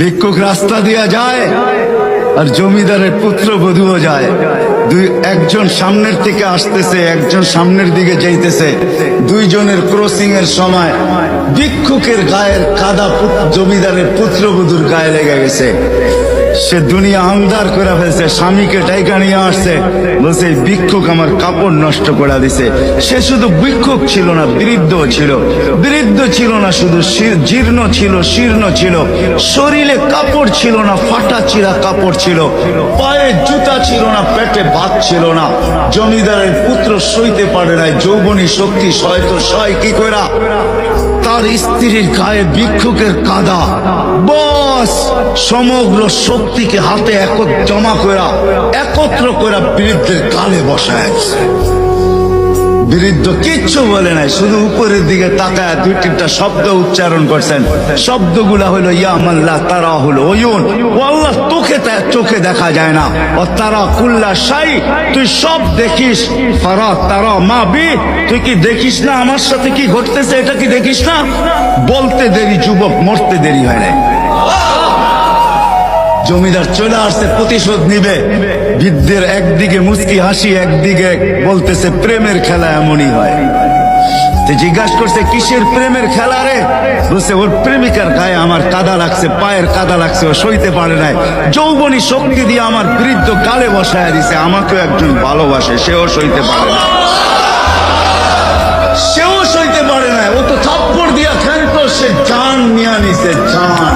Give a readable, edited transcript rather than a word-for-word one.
ভিক্ষুক রাস্তা দিয়া যায় আর জমিদারের পুত্রবধূও যায়। একজন সামনের থেকে আসতেছে, একজন সামনের দিকে যাইতেছে। দুইজনের ক্রসিং এর সময় ভিক্ষুকের গায়ের কাদা জমিদারের পুত্রবধূর গায়ে লেগে গেছে। সে দুনিয়া আন্ধার করে ফেলছে, স্বামীকে টাইকা নিয়ে আসছে, বলছে ভিক্ষুক আমার কাপড় নষ্ট করে দিছে। সে শুধু ভিক্ষুক ছিল না, বৃদ্ধ ছিল। বৃদ্ধ ছিল না শুধু, জীর্ণ ছিল, শীর্ণ ছিল, শরীরে কাপড় ছিল না, ফাটা চিরা কাপড় ছিল, পায়ে জুতা ছিল না, পেটে ভাত ছিল না। জমিদারের পুত্র সইতে পারে নাই, যৌবনী শক্তি সয় তো সয় কি কইরা তার স্ত্রীর গায়ে ভিক্ষুকের কাদা, বস সমগ্র শক্তিকে হাতে জমা করা একত্র করা বৃদ্ধের গালে বসায়। বৃদ্ধ কিচ্ছু বলে নাই, শুধু উপরের দিকে তাকায় দুই তিনটা শব্দ উচ্চারণ করছেন। শব্দগুলা হলো ইয়া মাল্লাহ তারা হলো ওয়ুন, ও আল্লাহ তোকে চোখে দেখা যায় না, ও তারা কুল্লা শাই তুই সব দেখিস, ফারা তারা মা বি তুই কি দেখিস না আমার সাথে কি ঘটতেছে, এটা কি দেখিস না? বলতে দেরি যুবক, মরতে দেরি হয় না। জমিদার চলে আসছে, প্রতিশোধ নিবে। বৃদ্ধের একদিকে মুস্কি হাসি, একদিকে বলতেছে প্রেমের খেলা এমনই হয়। জিজ্ঞাসা করছে কিসের প্রেমের খেলা রে? বলছে ওর প্রেমিকার গায়ে আমার কাদা লাগছে, পায়ের কাদা লাগছে, ও সইতে পারে নাই। যৌবনী শক্তি দিয়ে আমার বৃদ্ধ গালে বসায় দিছে। আমাকেও একজন ভালোবাসে, সেও সইতে পারে না, সেও সইতে পারে না। ও তো থাপ্পড় দিয়া খেলতো, সে জান নিয়ে নিছে, জান।